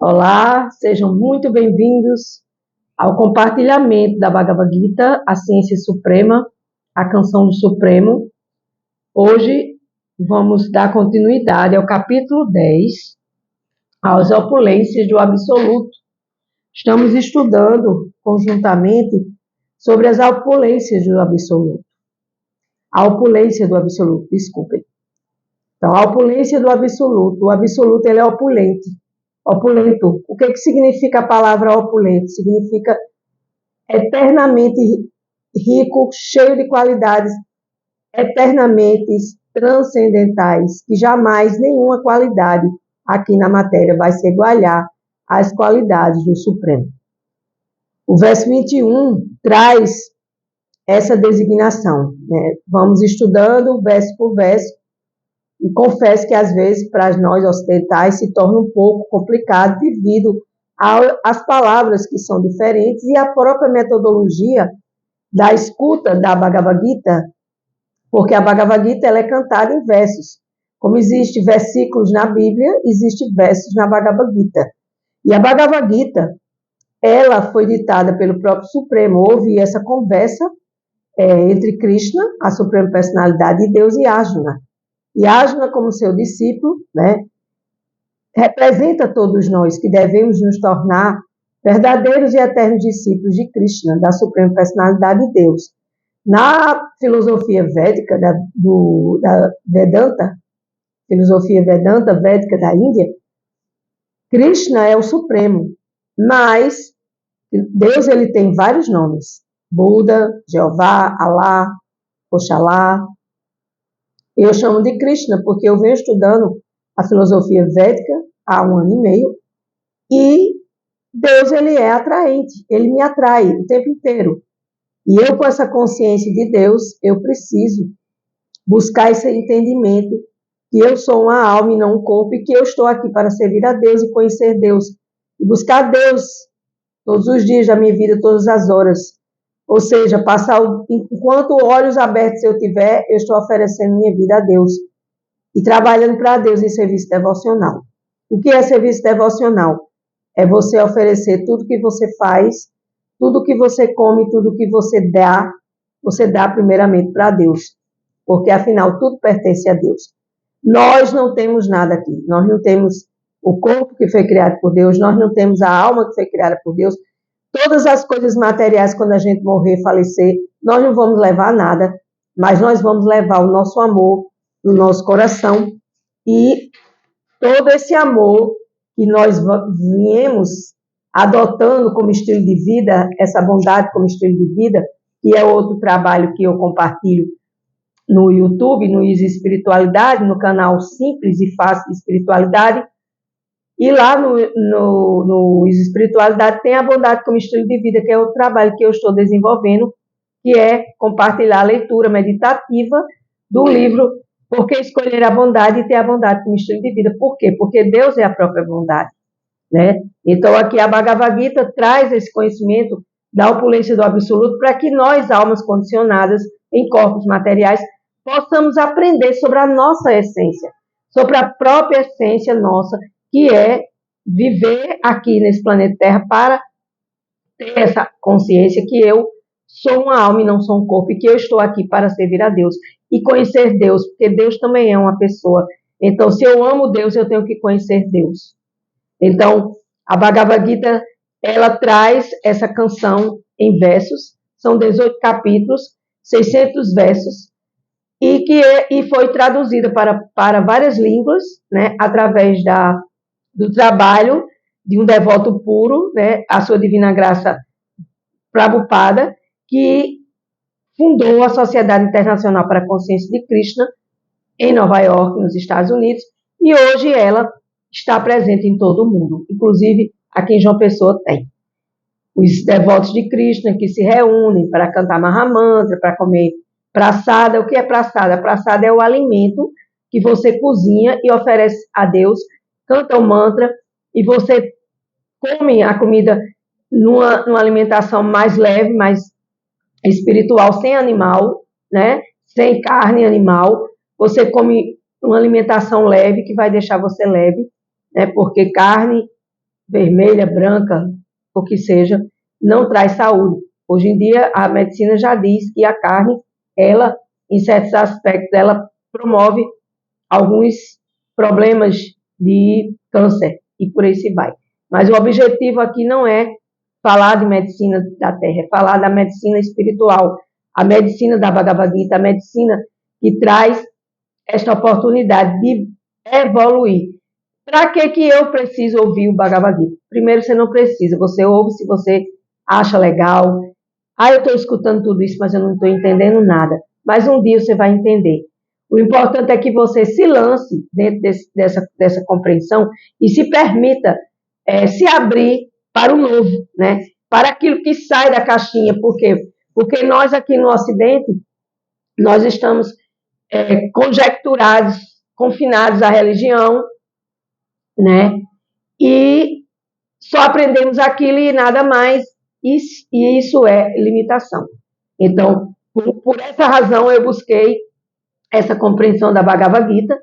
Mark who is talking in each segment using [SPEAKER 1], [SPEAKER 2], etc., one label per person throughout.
[SPEAKER 1] Olá, sejam muito bem-vindos ao compartilhamento da Bhagavad Gita, a Ciência Suprema, a Canção do Supremo. Hoje vamos dar continuidade ao capítulo 10, às opulências do Absoluto. Estamos estudando conjuntamente sobre as opulências do Absoluto. A opulência do Absoluto, desculpem. Então, a opulência do Absoluto. O Absoluto, ele é opulento. Opulento. O que significa a palavra opulento? Significa eternamente rico, cheio de qualidades eternamente transcendentais, que jamais nenhuma qualidade aqui na matéria vai se igualar às qualidades do Supremo. O verso 21 traz essa designação, né? Vamos estudando verso por verso, e confesso que às vezes para nós ocidentais se torna um pouco complicado devido às palavras que são diferentes e a própria metodologia da escuta da Bhagavad Gita, porque a Bhagavad Gita ela é cantada em versos. Como existem versículos na Bíblia, existem versos na Bhagavad Gita. E a Bhagavad Gita, ela foi ditada pelo próprio Supremo. Houve essa conversa entre Krishna, a Suprema Personalidade de Deus, e Arjuna. E Arjuna, como seu discípulo, né, representa todos nós que devemos nos tornar verdadeiros e eternos discípulos de Krishna, da Suprema Personalidade de Deus. Na filosofia védica da Vedanta, filosofia Vedanta védica da Índia, Krishna é o Supremo, mas Deus ele tem vários nomes: Buda, Jeová, Alá, Oxalá. Eu chamo de Krishna porque eu venho estudando a filosofia védica há 1 ano e meio e Deus ele é atraente, ele me atrai o tempo inteiro. E eu, com essa consciência de Deus, eu preciso buscar esse entendimento que eu sou uma alma e não um corpo e que eu estou aqui para servir a Deus e conhecer Deus. E buscar Deus todos os dias da minha vida, todas as horas. Ou seja, enquanto olhos abertos eu tiver, eu estou oferecendo minha vida a Deus e trabalhando para Deus em serviço devocional. O que é serviço devocional? É você oferecer tudo que você faz, tudo que você come, tudo que você dá primeiramente para Deus, porque afinal tudo pertence a Deus. Nós não temos nada aqui, nós não temos o corpo que foi criado por Deus, nós não temos a alma que foi criada por Deus. Todas as coisas materiais, quando a gente morrer, falecer, nós não vamos levar nada, mas nós vamos levar o nosso amor no nosso coração e todo esse amor que nós viemos adotando como estilo de vida, essa bondade como estilo de vida, que é outro trabalho que eu compartilho no YouTube, no Easy Espiritualidade, no canal Simples e Fácil de Espiritualidade. E lá no Easy Espiritualidade tem a bondade como estilo de vida, que é o trabalho que eu estou desenvolvendo, que é compartilhar a leitura meditativa do livro Por que Escolher a Bondade e Ter a Bondade como Estilo de Vida. Por quê? Porque Deus é a própria bondade, né? Então aqui a Bhagavad Gita traz esse conhecimento da opulência do Absoluto para que nós, almas condicionadas em corpos materiais, possamos aprender sobre a nossa essência, sobre a própria essência nossa, que é viver aqui nesse planeta Terra para ter essa consciência que eu sou uma alma e não sou um corpo, e que eu estou aqui para servir a Deus e conhecer Deus, porque Deus também é uma pessoa. Então, se eu amo Deus, eu tenho que conhecer Deus. Então, a Bhagavad Gita, ela traz essa canção em versos, são 18 capítulos, 600 versos, e foi traduzida para várias línguas, né, através do trabalho de um devoto puro, né, a sua divina graça Prabhupada, que fundou a Sociedade Internacional para a Consciência de Krishna em Nova York, nos Estados Unidos, e hoje ela está presente em todo o mundo, inclusive aqui em João Pessoa tem. Os devotos de Krishna que se reúnem para cantar Mahamantra, para comer praçada. O que é praçada? A praçada é o alimento que você cozinha e oferece a Deus, canta o mantra e você come a comida numa alimentação mais leve, mais espiritual, sem animal, né? Sem carne animal. Você come uma alimentação leve que vai deixar você leve, né? Porque carne vermelha, branca, o que seja, não traz saúde. Hoje em dia, a medicina já diz que a carne, ela, em certos aspectos, ela promove alguns problemas de câncer e por aí se vai. Mas o objetivo aqui não é falar de medicina da terra, é falar da medicina espiritual, a medicina da Bhagavad Gita, a medicina que traz esta oportunidade de evoluir. Para que eu preciso ouvir o Bhagavad Gita? Primeiro, você não precisa, você ouve se você acha legal. Eu estou escutando tudo isso, mas eu não estou entendendo nada. Mas um dia você vai entender. O importante é que você se lance dentro dessa compreensão e se permita se abrir para o novo, né? Para aquilo que sai da caixinha. Por quê? Porque nós aqui no Ocidente, nós estamos conjecturados, confinados à religião, né? E só aprendemos aquilo e nada mais, e isso é limitação. Então, por essa razão, eu busquei essa compreensão da Bhagavad Gita,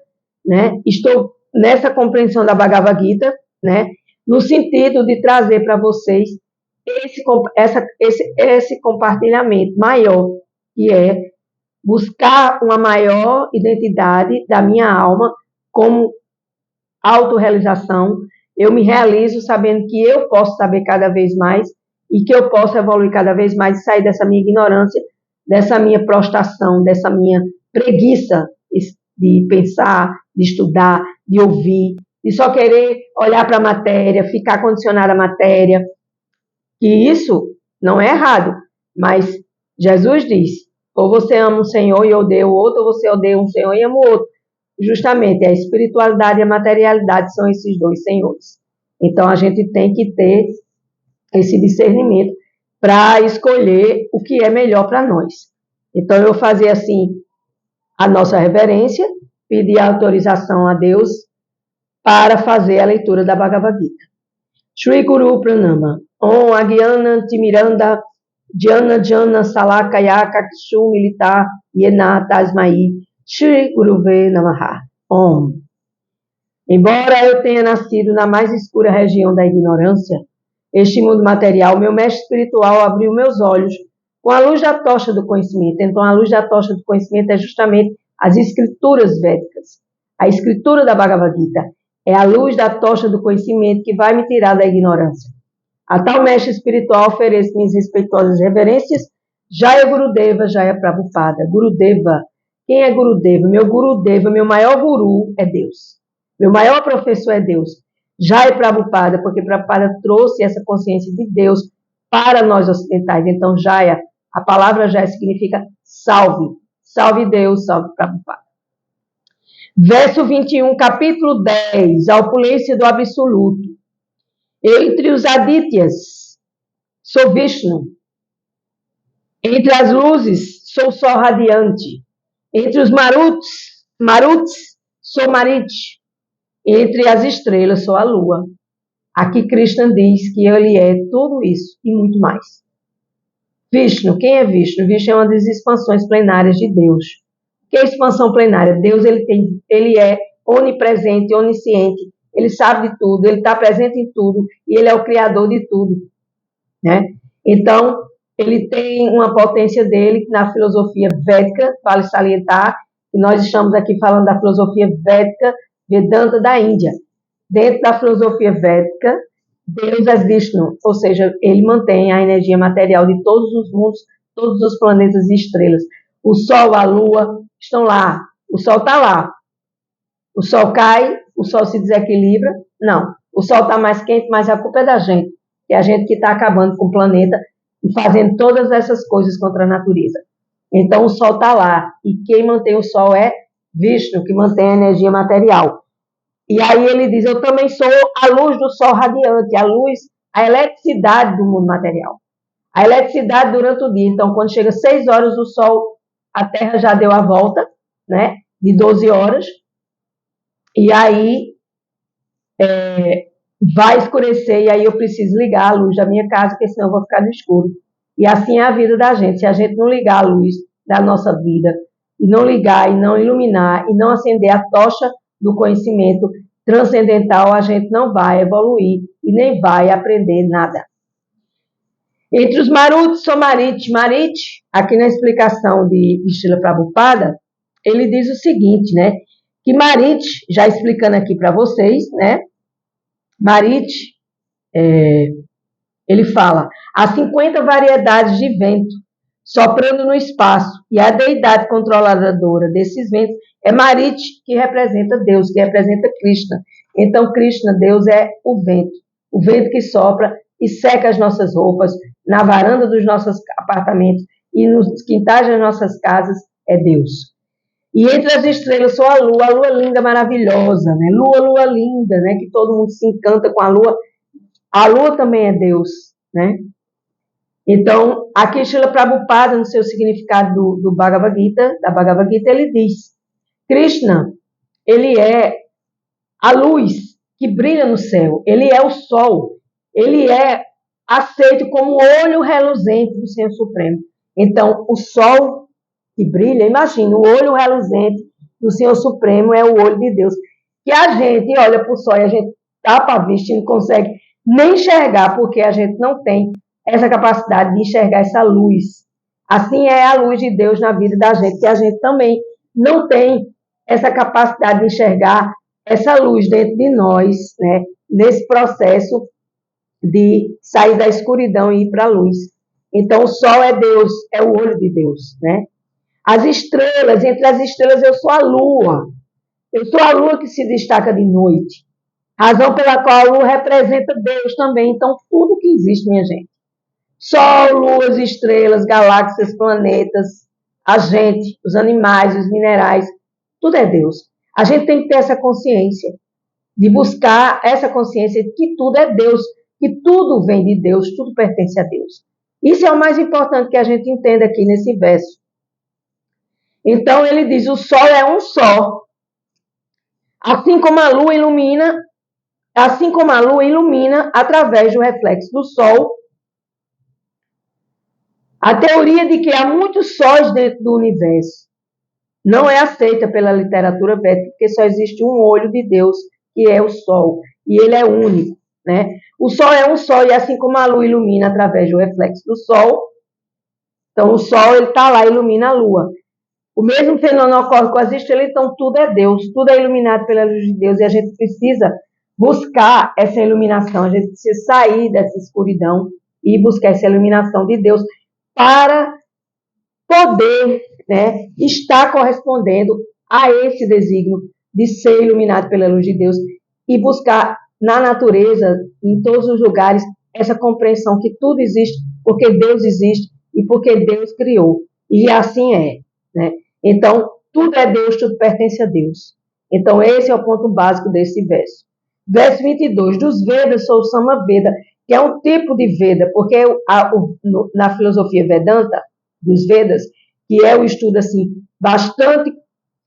[SPEAKER 1] né? Estou nessa compreensão da Bhagavad Gita, né? No sentido de trazer para vocês esse compartilhamento maior, que é buscar uma maior identidade da minha alma como autorrealização. Eu me realizo sabendo que eu posso saber cada vez mais e que eu posso evoluir cada vez mais e sair dessa minha ignorância, dessa minha prostração, dessa minha preguiça de pensar, de estudar, de ouvir, de só querer olhar para a matéria, ficar condicionado à matéria. Que isso não é errado, mas Jesus diz, ou você ama um Senhor e odeia o outro, ou você odeia um Senhor e ama o outro. Justamente, a espiritualidade e a materialidade são esses dois senhores. Então, a gente tem que ter esse discernimento para escolher o que é melhor para nós. Então, eu fazia assim a nossa reverência, pedir autorização a Deus para fazer a leitura da Bhagavad Gita. Shri Guru Pranama. Om Agyana Timiranda Jana Jana Salakaya Kakshu Milita Yena Tasmai Shri Guruve Namaha. Om. Embora eu tenha nascido na mais escura região da ignorância, este mundo material, meu mestre espiritual abriu meus olhos com a luz da tocha do conhecimento. Então, a luz da tocha do conhecimento é justamente as escrituras védicas. A escritura da Bhagavad Gita é a luz da tocha do conhecimento que vai me tirar da ignorância. A tal mestre espiritual ofereço minhas respeitosas reverências. Jaya Gurudeva, Jaya Prabhupada. Gurudeva. Quem é Gurudeva? Meu Gurudeva, meu maior guru é Deus. Meu maior professor é Deus. Jaya Prabhupada, porque Prabhupada trouxe essa consciência de Deus para nós ocidentais. Então, Jaya, a palavra Jaya significa salve. Salve Deus, salve Prabhupada. Verso 21, capítulo 10, a opulência do absoluto. Entre os Adityas, sou Vishnu. Entre as luzes, sou o sol radiante. Entre os Maruts, sou Marit. Entre as estrelas, sou a lua. Aqui Krishna diz que ele é tudo isso e muito mais. Vishnu, quem é Vishnu? Vishnu é uma das expansões plenárias de Deus. O que é expansão plenária? Deus ele é onipresente, onisciente. Ele sabe de tudo, ele está presente em tudo e ele é o criador de tudo, né? Então, ele tem uma potência dele que na filosofia védica, vale salientar, que nós estamos aqui falando da filosofia védica Vedanta da Índia. Dentro da filosofia védica, Deus é Vishnu, ou seja, ele mantém a energia material de todos os mundos, todos os planetas e estrelas. O Sol, a Lua estão lá, o Sol está lá. O Sol cai, o Sol se desequilibra. Não, o Sol está mais quente, mas a culpa é da gente. É a gente que está acabando com o planeta e fazendo todas essas coisas contra a natureza. Então o Sol está lá. E quem mantém o Sol é Vishnu, que mantém a energia material. E aí ele diz, eu também sou a luz do Sol radiante, a luz, a eletricidade do mundo material. A eletricidade durante o dia. Então, quando chega 6 horas, o Sol, a Terra já deu a volta, né? De 12 horas. E aí vai escurecer e aí eu preciso ligar a luz da minha casa, porque senão eu vou ficar no escuro. E assim é a vida da gente. Se a gente não ligar a luz da nossa vida, e não ligar, e não iluminar, e não acender a tocha do conhecimento, transcendental, a gente não vai evoluir e nem vai aprender nada. Entre os Maruti, Somarit, Marit, aqui na explicação de Srila Prabhupada, ele diz o seguinte, né? Que Marit, já explicando aqui para vocês, né? Marit, ele fala, há 50 variedades de vento soprando no espaço, e a deidade controladora desses ventos é Marit, que representa Deus, que representa Krishna. Então, Krishna, Deus, é o vento que sopra e seca as nossas roupas, na varanda dos nossos apartamentos e nos quintais das nossas casas, é Deus. E entre as estrelas só a lua linda, maravilhosa, né? Lua linda, né? Que todo mundo se encanta com a lua também é Deus, né? Então, aqui Srila Prabhupada, no seu significado do Bhagavad Gita, da Bhagavad Gita, ele diz, Krishna, ele é a luz que brilha no céu, ele é o sol, ele é aceito como o olho reluzente do Senhor Supremo. Então, o sol que brilha, imagina, o olho reluzente do Senhor Supremo é o olho de Deus. Que a gente olha para o sol e a gente tapa a vista e não consegue nem enxergar, porque a gente não tem essa capacidade de enxergar essa luz. Assim é a luz de Deus na vida da gente, que a gente também não tem essa capacidade de enxergar essa luz dentro de nós, né, nesse processo de sair da escuridão e ir para a luz. Então, o sol é Deus, é o olho de Deus, né? As estrelas, entre as estrelas eu sou a lua. Eu sou a lua que se destaca de noite. Razão pela qual a lua representa Deus também. Então, tudo que existe, minha gente. Sol, luas, estrelas, galáxias, planetas, a gente, os animais, os minerais, tudo é Deus. A gente tem que ter essa consciência, de buscar essa consciência de que tudo é Deus, que tudo vem de Deus, tudo pertence a Deus. Isso é o mais importante que a gente entenda aqui nesse verso. Então ele diz, o sol é um só. Assim como a lua ilumina através do reflexo do sol, a teoria de que há muitos sóis dentro do universo não é aceita pela literatura védica, porque só existe um olho de Deus, que é o sol, e ele é único, né? O sol é um sol, e assim como a lua ilumina através do reflexo do sol, então o sol ele está lá, ilumina a lua. O mesmo fenômeno ocorre com as estrelas, então tudo é Deus, tudo é iluminado pela luz de Deus, e a gente precisa buscar essa iluminação, a gente precisa sair dessa escuridão e buscar essa iluminação de Deus para poder, né, estar correspondendo a esse desígnio de ser iluminado pela luz de Deus e buscar na natureza, em todos os lugares, essa compreensão que tudo existe porque Deus existe e porque Deus criou. E assim é, né? Então, tudo é Deus, tudo pertence a Deus. Então, esse é o ponto básico desse verso. Verso 22, dos Vedas sou o Samaveda, que é um tipo de Veda, porque na filosofia Vedanta, dos Vedas, que é o estudo assim, bastante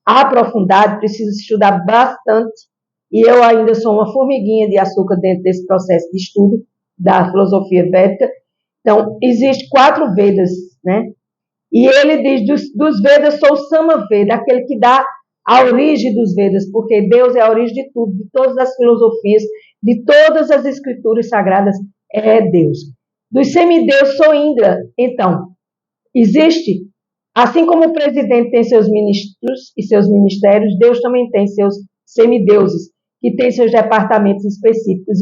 [SPEAKER 1] aprofundado, precisa estudar bastante, e eu ainda sou uma formiguinha de açúcar dentro desse processo de estudo da filosofia védica. Então, existem 4 Vedas, né? E ele diz, dos Vedas sou o Samaveda, aquele que dá a origem dos Vedas, porque Deus é a origem de tudo, de todas as filosofias, de todas as escrituras sagradas, é Deus. Dos semideuses sou Indra. Então, existe, assim como o presidente tem seus ministros e seus ministérios, Deus também tem seus semideuses, que tem seus departamentos específicos.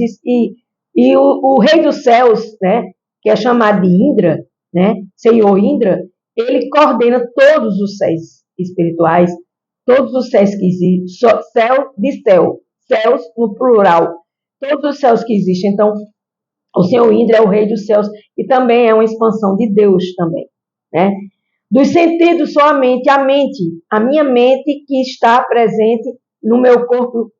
[SPEAKER 1] E o rei dos céus, né, que é chamado de Indra, né, Senhor Indra, ele coordena todos os céus espirituais, todos os céus que existem, céu de céu, céus no plural, todos os céus que existem. Então, o Senhor Indra é o rei dos céus e também é uma expansão de Deus também, né? Dos sentidos só a mente, a minha mente que está presente no meu corpo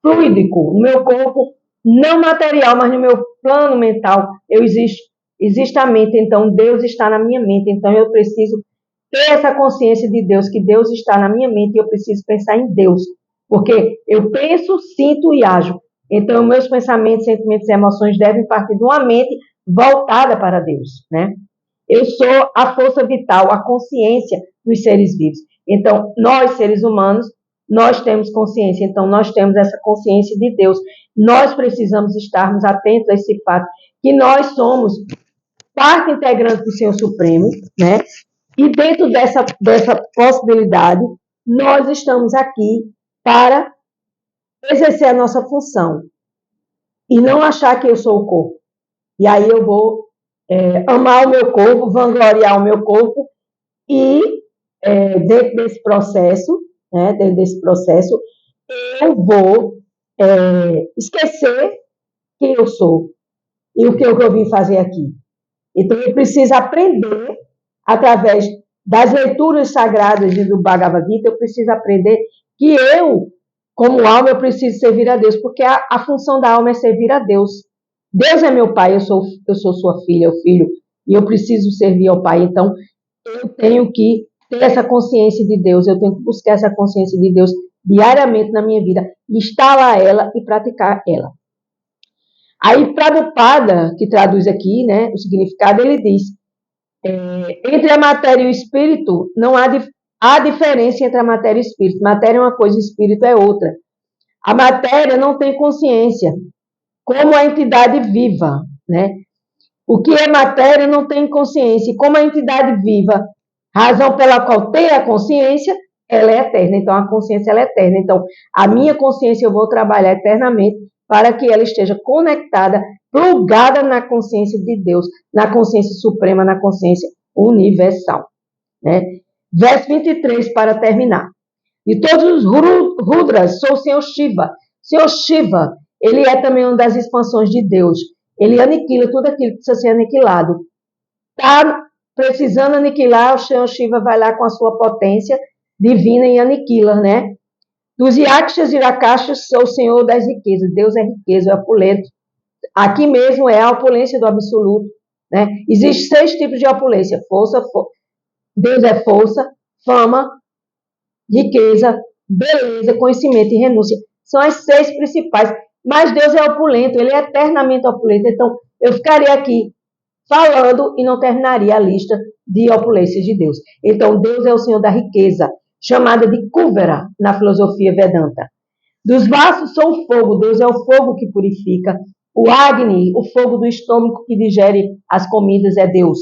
[SPEAKER 1] fluídico, no meu corpo não material, mas no meu plano mental, eu existo. Existe a mente, então Deus está na minha mente, então eu preciso ter essa consciência de Deus, que Deus está na minha mente e eu preciso pensar em Deus, porque eu penso, sinto e ajo. Então, meus pensamentos, sentimentos e emoções devem partir de uma mente voltada para Deus, né? Eu sou a força vital, a consciência dos seres vivos. Então, nós, seres humanos, nós temos consciência. Então, nós temos essa consciência de Deus. Nós precisamos estarmos atentos a esse fato, que nós somos parte integrante do Senhor Supremo, né? E dentro dessa possibilidade, nós estamos aqui para exercer a nossa função. E não achar que eu sou o corpo. E aí eu vou amar o meu corpo, vangloriar o meu corpo e dentro desse processo, eu vou esquecer quem eu sou e o que eu vim fazer aqui. Então eu preciso aprender através das leituras sagradas do Bhagavad Gita, eu preciso aprender que eu, como alma, eu preciso servir a Deus, porque a função da alma é servir a Deus. Deus é meu pai, eu sou sua filha, o filho, e eu preciso servir ao pai. Então, eu tenho que ter essa consciência de Deus, eu tenho que buscar essa consciência de Deus diariamente na minha vida, instalar ela e praticar ela. Aí, Prabhupada, que traduz aqui, né, o significado, ele diz, entre a matéria e o espírito, não há diferença entre a matéria e o espírito. Matéria é uma coisa, o espírito é outra. A matéria não tem consciência, como a entidade viva, né? O que é matéria não tem consciência. E como a entidade viva, razão pela qual tem a consciência, ela é eterna. Então, a consciência ela é eterna. Então, a minha consciência eu vou trabalhar eternamente para que ela esteja conectada, plugada na consciência de Deus, na consciência suprema, na consciência universal. Né? Verso 23, para terminar. De todos os Rudras, sou o Senhor Shiva. Senhor Shiva, ele é também uma das expansões de Deus. Ele aniquila tudo aquilo que precisa ser aniquilado. Está precisando aniquilar, o Senhor Shiva vai lá com a sua potência divina e aniquila, né? Dos Yakshas e Rakshas, sou o Senhor das riquezas. Deus é riqueza, é opulento. Aqui mesmo é a opulência do absoluto. Né? Existem 6 tipos de opulência. Deus é força, fama, riqueza, beleza, conhecimento e renúncia. São as 6 principais. Mas Deus é opulento, ele é eternamente opulento. Então, eu ficaria aqui falando e não terminaria a lista de opulências de Deus. Então, Deus é o Senhor da riqueza, chamada de Kuvera na filosofia Vedanta. Dos vasos sou o fogo, Deus é o fogo que purifica. O Agni, o fogo do estômago que digere as comidas, é Deus.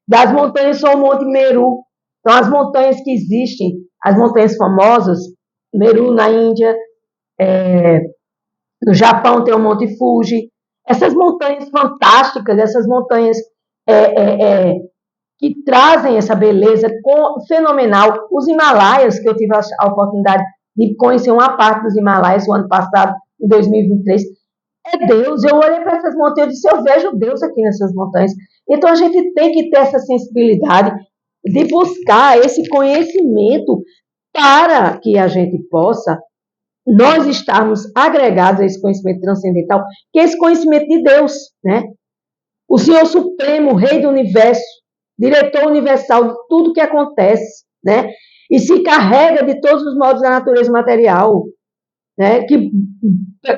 [SPEAKER 1] Das montanhas sou o Monte Meru. Então, as montanhas que existem, as montanhas famosas, Meru na Índia, no Japão tem o Monte Fuji. Essas montanhas fantásticas, essas montanhas que trazem essa beleza fenomenal. Os Himalaias, que eu tive a oportunidade de conhecer uma parte dos Himalaias o ano passado, em 2023, é Deus. Eu olhei para essas montanhas e disse, eu vejo Deus aqui nessas montanhas. Então, a gente tem que ter essa sensibilidade de buscar esse conhecimento para que a gente possa, nós estarmos agregados a esse conhecimento transcendental, que é esse conhecimento de Deus, né? O Senhor Supremo, Rei do Universo, diretor universal de tudo que acontece, né? E se carrega de todos os modos da natureza material, né? Que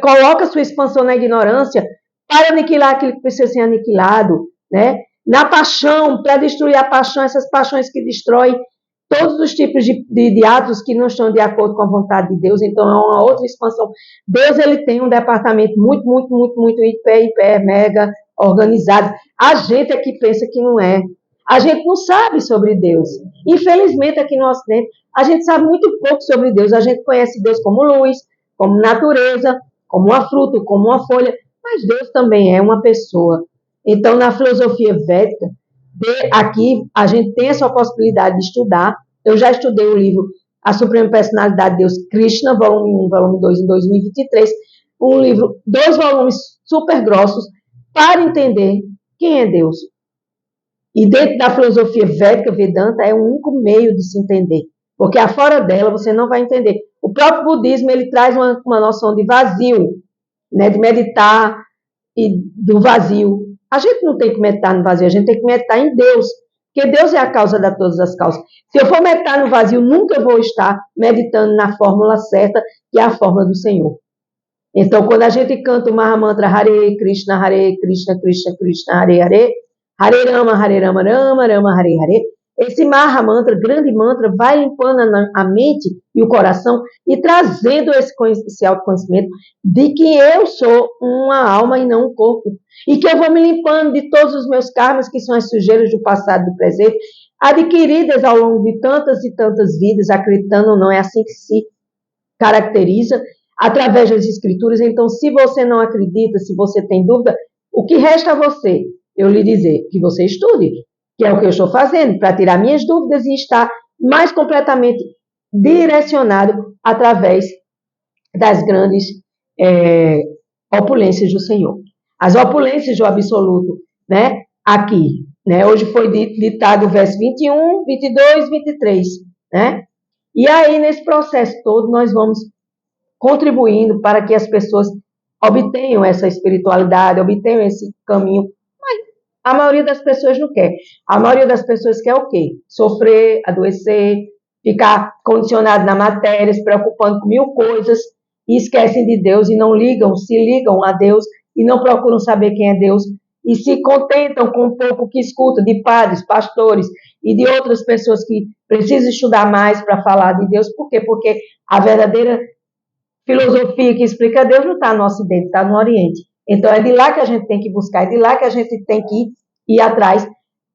[SPEAKER 1] coloca sua expansão na ignorância para aniquilar aquilo que precisa ser aniquilado, né? Na paixão, para destruir a paixão, essas paixões que destroem todos os tipos de atos que não estão de acordo com a vontade de Deus. Então, é uma outra expansão. Deus, ele tem um departamento muito hiper, mega organizado. A gente é que pensa que não é. A gente não sabe sobre Deus. Infelizmente, aqui no Ocidente, a gente sabe muito pouco sobre Deus. A gente conhece Deus como luz, como natureza, como uma fruta, como uma folha. Mas Deus também é uma pessoa. Então, na filosofia védica, aqui a gente tem essa possibilidade de estudar. Eu já estudei o livro A Suprema Personalidade de Deus, Krishna, volume 1, volume 2, em 2023. Um livro, 2 volumes super grossos, para entender quem é Deus. E dentro da filosofia védica, Vedanta, é o único meio de se entender. Porque afora dela você não vai entender. O próprio budismo, ele traz uma noção de vazio, né, de meditar e do vazio. A gente não tem que meditar no vazio, a gente tem que meditar em Deus. Porque Deus é a causa de todas as causas. Se eu for meditar no vazio, nunca vou estar meditando na fórmula certa, que é a fórmula do Senhor. Então, quando a gente canta o Mahamantra Hare Krishna, Krishna Krishna, Hare Hare, Hare Rama, Rama Rama, Hare Hare, esse Maha Mantra, grande mantra, vai limpando a mente e o coração e trazendo esse autoconhecimento de que eu sou uma alma e não um corpo. E que eu vou me limpando de todos os meus karmas, que são as sujeiras do passado e do presente, adquiridas ao longo de tantas e tantas vidas, acreditando ou não, é assim que se caracteriza, através das escrituras. Então, se você não acredita, se você tem dúvida, o que resta a você? Eu lhe dizer que você estude, que é o que eu estou fazendo, para tirar minhas dúvidas e estar mais completamente direcionado através das grandes opulências do Senhor. As opulências do absoluto, né? Aqui, né? Hoje foi ditado o verso 21, 22, 23, né? E aí, nesse processo todo, nós vamos contribuindo para que as pessoas obtenham essa espiritualidade, obtenham esse caminho. Mas a maioria das pessoas não quer. A maioria das pessoas quer o quê? Sofrer, adoecer, ficar condicionado na matéria, se preocupando com mil coisas, e esquecem de Deus e não ligam, se ligam a Deus e não procuram saber quem é Deus e se contentam com um pouco que escutam de padres, pastores e de outras pessoas que precisam estudar mais para falar de Deus. Por quê? Porque a verdadeira filosofia que explica Deus não está no Ocidente, está no Oriente. Então é de lá que a gente tem que buscar, é de lá que a gente tem que ir atrás,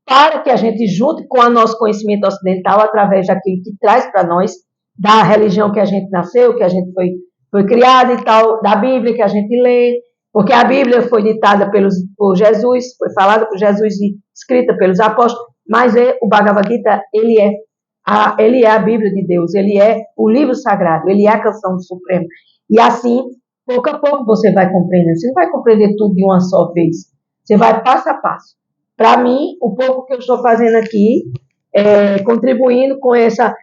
[SPEAKER 1] para que a gente, junto com o nosso conhecimento ocidental, através daquilo que traz para nós, da religião que a gente nasceu, que a gente foi criado e tal, da Bíblia que a gente lê, porque a Bíblia foi ditada por Jesus, foi falada por Jesus e escrita pelos apóstolos, mas o Bhagavad Gita, ele é a Bíblia de Deus, ele é o livro sagrado, ele é a canção do Supremo. E assim, pouco a pouco você vai compreendendo. Você não vai compreender tudo de uma só vez. Você vai passo a passo. Para mim, o pouco que eu estou fazendo aqui, contribuindo com essa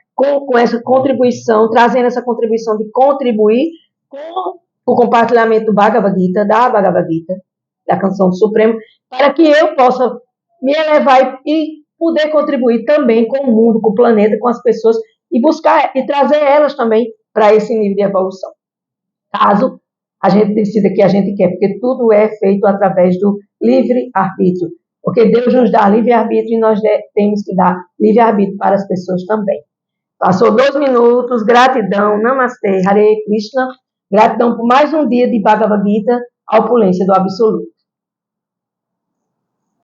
[SPEAKER 1] contribuição, trazendo essa contribuição de contribuir com o compartilhamento do Bhagavad Gita, da canção do Supremo, para que eu possa me elevar e poder contribuir também com o mundo, com o planeta, com as pessoas e buscar e trazer elas também para esse nível de evolução. Caso a gente decida que a gente quer, porque tudo é feito através do livre-arbítrio. Porque Deus nos dá livre-arbítrio e nós temos que dar livre-arbítrio para as pessoas também. Passou 2 minutos, gratidão, Namastê, Hare Krishna, gratidão por mais um dia de Bhagavad Gita, a opulência do absoluto.